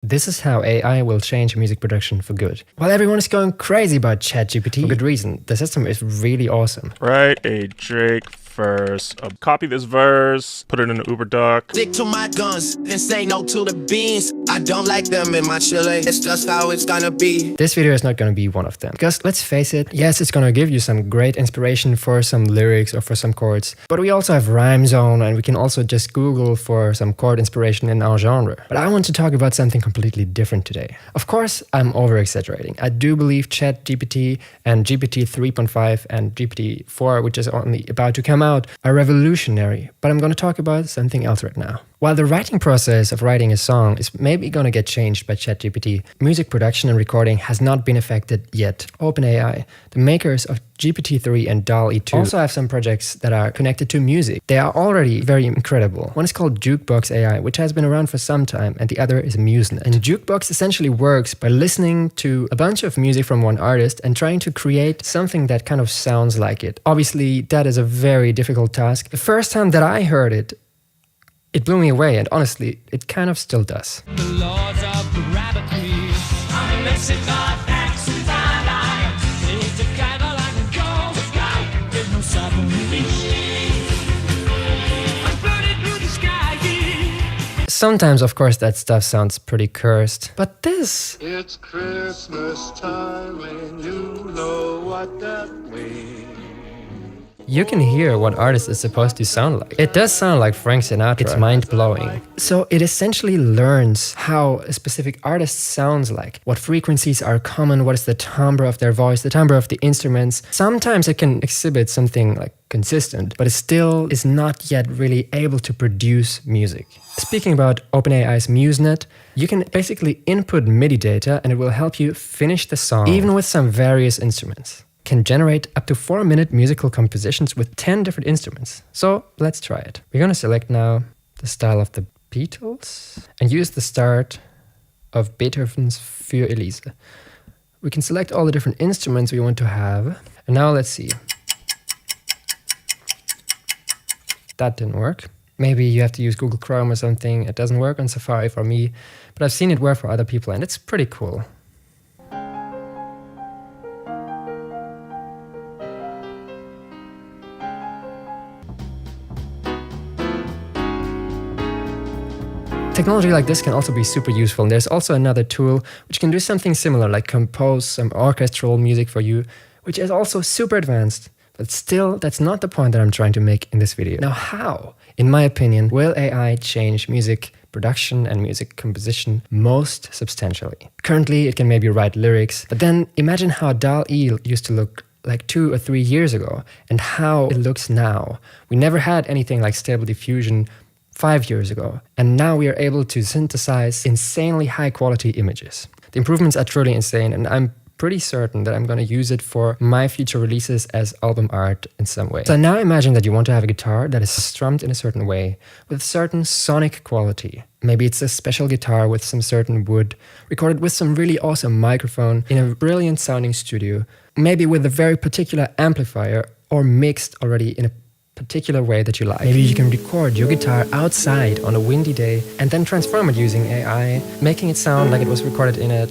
This is how AI will change music production for good. While everyone is going crazy about ChatGPT, for good reason, the system is really awesome. Write a Drake verse. Copy this verse, put it in an Uber doc. Stick to my guns and say no to the beans. I don't like them in my chili. It's just how it's gonna be. This video is not gonna be one of them. Because let's face it, yes, it's gonna give you some great inspiration for some lyrics or for some chords. But we also have RhymeZone, and we can also just Google for some chord inspiration in our genre. But I want to talk about something completely different today. Of course, I'm over-exaggerating. I do believe ChatGPT and GPT 3.5 and GPT 4, which is only about to come out, are revolutionary. But I'm gonna talk about something else right now. While the writing process of writing a song is maybe gonna get changed by ChatGPT, music production and recording has not been affected yet. OpenAI, the makers of GPT-3 and DALL-E 2, also have some projects that are connected to music. They are already very incredible. One is called Jukebox AI, which has been around for some time, and the other is MuseNet. And Jukebox essentially works by listening to a bunch of music from one artist and trying to create something that kind of sounds like it. Obviously, that is a very difficult task. The first time that I heard it, it blew me away, and honestly, it kind of still does. The laws of gravity. I'm a Mexican accent, I need to kind of like go. There's no submarine. I'm burning through the sky. Sometimes, of course, that stuff sounds pretty cursed, but this... It's Christmas time and you know what that means. You can hear what artist is supposed to sound like. It does sound like Frank Sinatra. It's mind-blowing. So it essentially learns how a specific artist sounds like, what frequencies are common, what is the timbre of their voice, the timbre of the instruments. Sometimes it can exhibit something like consistent, but it still is not yet really able to produce music. Speaking about OpenAI's MuseNet, you can basically input MIDI data and it will help you finish the song, even with some various instruments. Can generate up to 4-minute musical compositions with 10 different instruments. So let's try it. We're gonna select now the style of the Beatles and use the start of Beethoven's Für Elise. We can select all the different instruments we want to have. And now let's see. That didn't work. Maybe you have to use Google Chrome or something. It doesn't work on Safari for me, but I've seen it work for other people and it's pretty cool. Technology like this can also be super useful, and there's also another tool which can do something similar, like compose some orchestral music for you, which is also super advanced. But still, that's not the point that I'm trying to make in this video. Now, how, in my opinion, will AI change music production and music composition most substantially? Currently, it can maybe write lyrics, but then imagine how DALL-E used to look like 2 or 3 years ago, and how it looks now. We never had anything like Stable Diffusion 5 years ago, and now we are able to synthesize insanely high quality images. The improvements are truly insane, and I'm pretty certain that I'm going to use it for my future releases as album art in some way. So now imagine that you want to have a guitar that is strummed in a certain way, with a certain sonic quality. Maybe it's a special guitar with some certain wood, recorded with some really awesome microphone in a brilliant sounding studio, maybe with a very particular amplifier, or mixed already in a particular way that you like. Maybe you can record your guitar outside on a windy day and then transform it using AI, making it sound like it was recorded in a $1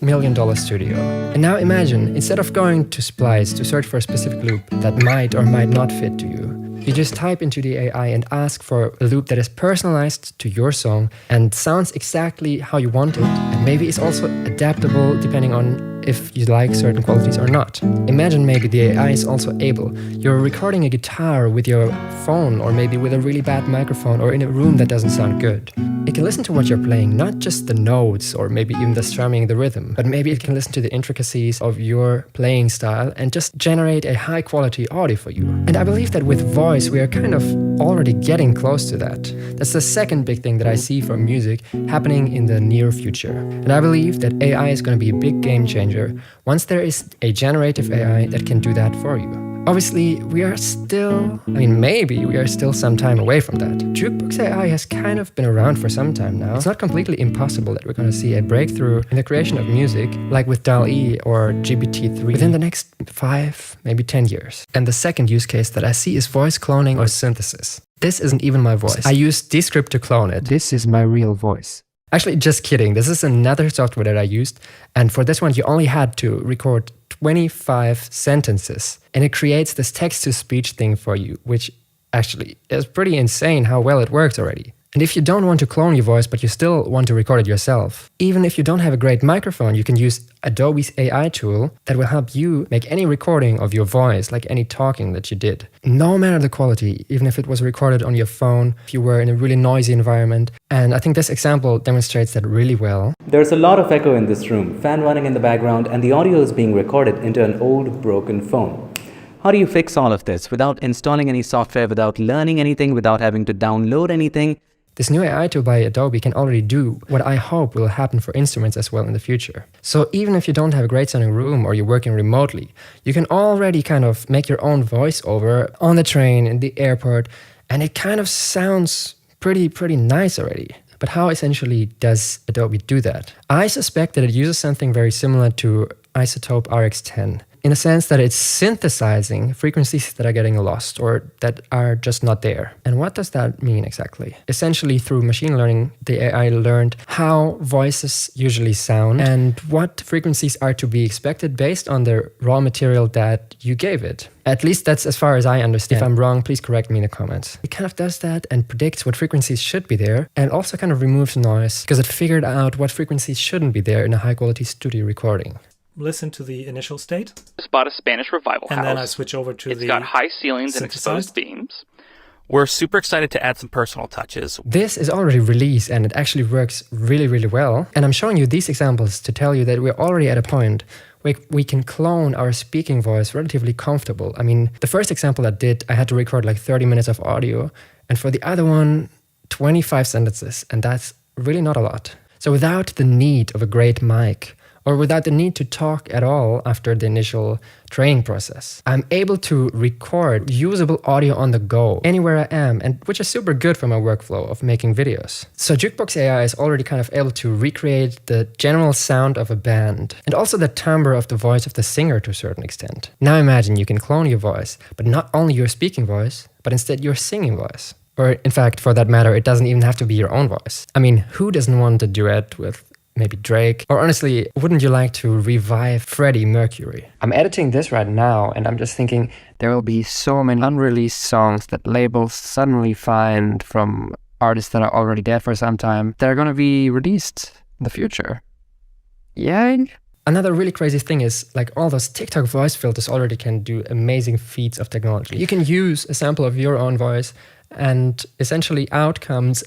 million studio. And now imagine, instead of going to Splice to search for a specific loop that might or might not fit to you, you just type into the AI and ask for a loop that is personalized to your song and sounds exactly how you want it, and maybe it's also adaptable depending on if you like certain qualities or not. Imagine maybe the AI is also able, you're recording a guitar with your phone or maybe with a really bad microphone or in a room that doesn't sound good. It can listen to what you're playing, not just the notes or maybe even the strumming, the rhythm, but maybe it can listen to the intricacies of your playing style and just generate a high quality audio for you. And I believe that with voice we are kind of already getting close to that. That's the second big thing that I see for music happening in the near future. And I believe that AI is going to be a big game changer once there is a generative AI that can do that for you. Obviously, we are still, maybe we are still some time away from that. Jukebox AI has kind of been around for some time now. It's not completely impossible that we're going to see a breakthrough in the creation of music, like with DALL-E or GPT-3, within the next 5, maybe 10 years. And the second use case that I see is voice cloning or synthesis. This isn't even my voice. I use Descript to clone it. This is my real voice. Actually, just kidding. This is another software that I used. And for this one, you only had to record 25 sentences. And it creates this text-to-speech thing for you, which actually is pretty insane how well it works already. And if you don't want to clone your voice, but you still want to record it yourself, even if you don't have a great microphone, you can use Adobe's AI tool that will help you make any recording of your voice, like any talking that you did. No matter the quality, even if it was recorded on your phone, if you were in a really noisy environment. And I think this example demonstrates that really well. There's a lot of echo in this room, fan running in the background, and the audio is being recorded into an old, broken phone. How do you fix all of this without installing any software, without learning anything, without having to download anything? This new AI tool by Adobe can already do what I hope will happen for instruments as well in the future. So even if you don't have a great sounding room or you're working remotely, you can already kind of make your own voiceover on the train, in the airport, and it kind of sounds pretty nice already. But how essentially does Adobe do that? I suspect that it uses something very similar to Isotope RX10, in a sense that it's synthesizing frequencies that are getting lost or that are just not there. And what does that mean exactly? Essentially, through machine learning, the AI learned how voices usually sound and what frequencies are to be expected based on the raw material that you gave it. At least that's as far as I understand. If I'm wrong, please correct me in the comments. It kind of does that and predicts what frequencies should be there, and also kind of removes noise because it figured out what frequencies shouldn't be there in a high-quality studio recording. Listen to the initial state. Spot a Spanish revival house. And then I switch over to It's got high ceilings and exposed beams. We're super excited to add some personal touches. This is already released and it actually works really well. And I'm showing you these examples to tell you that we're already at a point where we can clone our speaking voice relatively comfortable. I mean, the first example I did, I had to record like 30 minutes of audio. And for the other one, 25 sentences. And that's really not a lot. So without the need of a great mic, or without the need to talk at all after the initial training process, I'm able to record usable audio on the go anywhere I am, and which is super good for my workflow of making videos. So Jukebox AI is already kind of able to recreate the general sound of a band and also the timbre of the voice of the singer to a certain extent. Now imagine you can clone your voice, but not only your speaking voice, but instead your singing voice. Or in fact, for that matter, it doesn't even have to be your own voice. I mean, who doesn't want a duet with maybe Drake? Or honestly, wouldn't you like to revive Freddie Mercury? I'm editing this right now and I'm just thinking there will be so many unreleased songs that labels suddenly find from artists that are already dead for some time that are going to be released in the future. Yay! Another really crazy thing is like all those TikTok voice filters already can do amazing feats of technology. You can use a sample of your own voice and essentially out comes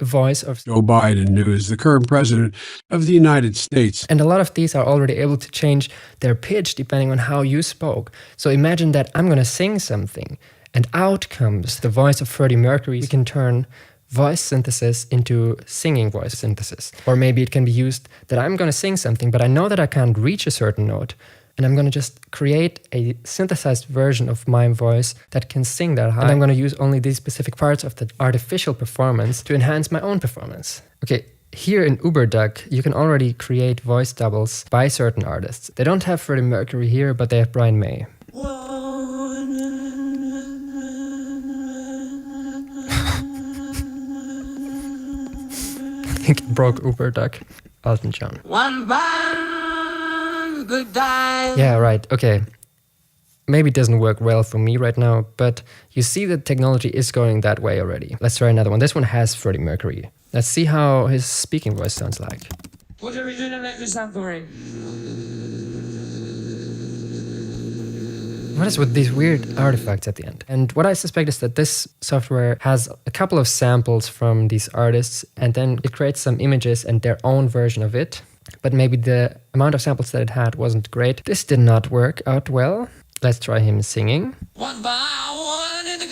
voice of Joe Biden, who is the current president of the United States. And a lot of these are already able to change their pitch depending on how you spoke. So imagine that I'm going to sing something and out comes the voice of Freddie Mercury. We can turn voice synthesis into singing voice synthesis. Or maybe it can be used that I'm going to sing something, but I know that I can't reach a certain note. And I'm going to just create a synthesized version of my voice that can sing that high. And I'm going to use only these specific parts of the artificial performance to enhance my own performance. Okay, here in UberDuck, you can already create voice doubles by certain artists. They don't have Freddie Mercury here, but they have Brian May. I think it broke UberDuck. Elton John. Yeah, right. Okay. Maybe it doesn't work well for me right now, but you see that technology is going that way already. Let's try another one. This one has Freddie Mercury. Let's see how his speaking voice sounds like. What is with these weird artifacts at the end? And what I suspect is that this software has a couple of samples from these artists, and then it creates some images and their own version of it. But maybe the amount of samples that it had wasn't great. This did not work out well. Let's try him singing. One by one in the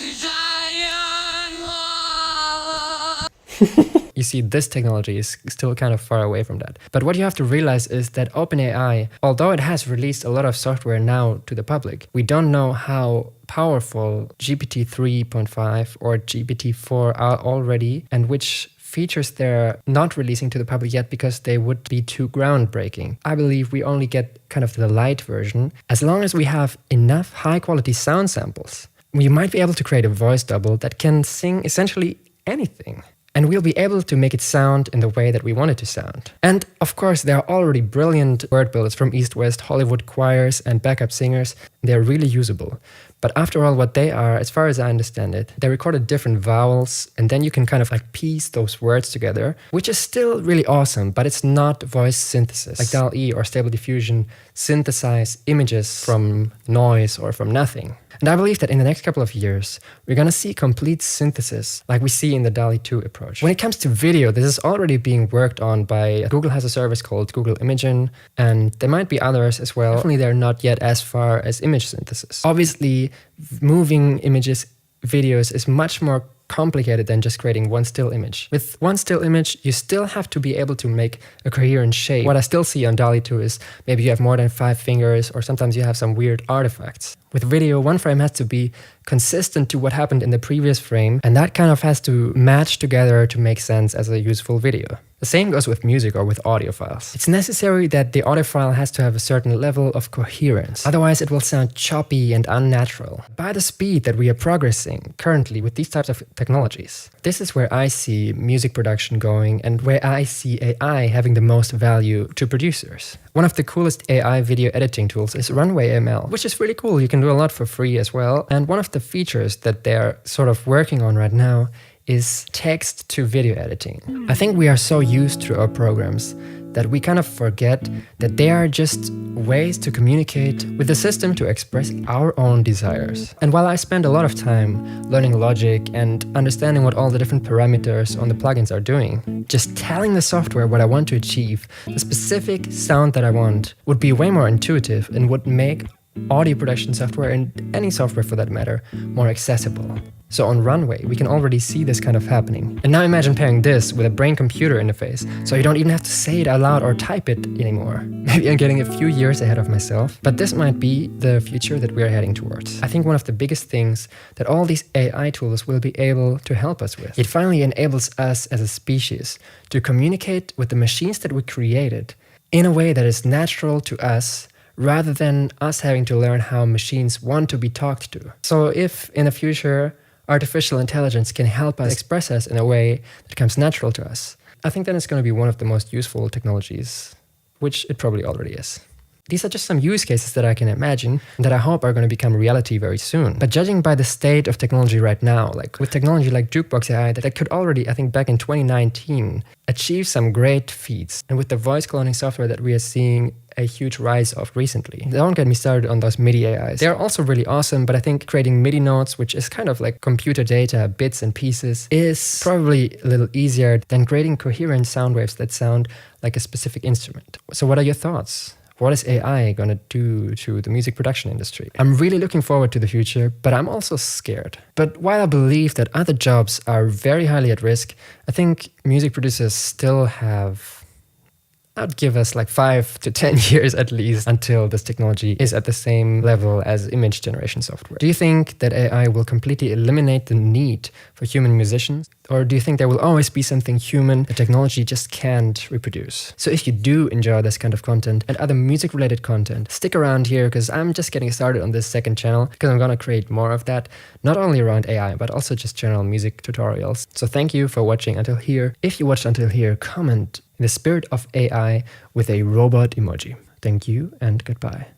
You see, this technology is still kind of far away from that. But what you have to realize is that OpenAI, although it has released a lot of software now to the public, we don't know how powerful GPT 3.5 or GPT-4 are already and which features they're not releasing to the public yet because they would be too groundbreaking. I believe we only get kind of the light version. As long as we have enough high-quality sound samples, we might be able to create a voice double that can sing essentially anything. and we'll be able to make it sound in the way that we want it to sound. And of course, there are already brilliant word builders from East West, Hollywood choirs, and backup singers. They're really usable. But after all, what they are, as far as I understand it, they recorded different vowels, and then you can kind of like piece those words together, which is still really awesome, but it's not voice synthesis. Like DALL-E or Stable Diffusion synthesize images from noise or from nothing. And I believe that in the next couple of years, we're going to see complete synthesis like we see in the DALL-E 2 approach. When it comes to video, this is already being worked on by Google has a service called Google Imagen, and there might be others as well. Definitely they're not yet as far as image synthesis. Obviously, moving images, videos is much more complicated than just creating one still image. With one still image, you still have to be able to make a coherent shape. What I still see on DALL-E 2 is maybe you have more than 5 fingers, or sometimes you have some weird artifacts. With video, one frame has to be consistent to what happened in the previous frame, and that kind of has to match together to make sense as a useful video. The same goes with music or with audio files. It's necessary that the audio file has to have a certain level of coherence, otherwise it will sound choppy and unnatural. By the speed that we are progressing currently with these types of technologies, this is where I see music production going and where I see AI having the most value to producers. One of the coolest AI video editing tools is Runway ML, which is really cool. You can do a lot for free as well. And one of the features that they're sort of working on right now is text to video editing. I think we are so used to our programs that we kind of forget that they are just ways to communicate with the system to express our own desires. And while I spend a lot of time learning logic and understanding what all the different parameters on the plugins are doing, just telling the software what I want to achieve, the specific sound that I want, would be way more intuitive and would make audio production software, and any software for that matter, more accessible. So on Runway, we can already see this kind of happening. And now imagine pairing this with a brain-computer interface, so you don't even have to say it out loud or type it anymore. Maybe I'm getting a few years ahead of myself, but this might be the future that we're heading towards. I think one of the biggest things that all these AI tools will be able to help us with, it finally enables us as a species to communicate with the machines that we created in a way that is natural to us, rather than us having to learn how machines want to be talked to. So if in the future artificial intelligence can help us express us in a way that comes natural to us, I think then it's going to be one of the most useful technologies, which it probably already is. These are just some use cases that I can imagine and that I hope are going to become reality very soon. But judging by the state of technology right now, like with technology like Jukebox AI that could already, I think back in 2019, achieve some great feats, and with the voice cloning software that we are seeing a huge rise of recently. Don't get me started on those MIDI AIs. They're also really awesome, but I think creating MIDI notes, which is kind of like computer data, bits and pieces, is probably a little easier than creating coherent sound waves that sound like a specific instrument. So what are your thoughts? What is AI going to do to the music production industry? I'm really looking forward to the future, but I'm also scared. But while I believe that other jobs are very highly at risk, I think music producers still have, I'd give us like 5 to 10 years at least until this technology is at the same level as image generation software. Do you think that AI will completely eliminate the need for human musicians? Or do you think there will always be something human the technology just can't reproduce? So if you do enjoy this kind of content and other music-related content, stick around here because I'm just getting started on this second channel because I'm going to create more of that, not only around AI, but also just general music tutorials. So thank you for watching until here. If you watched until here, comment in the spirit of AI with a robot emoji. Thank you and goodbye.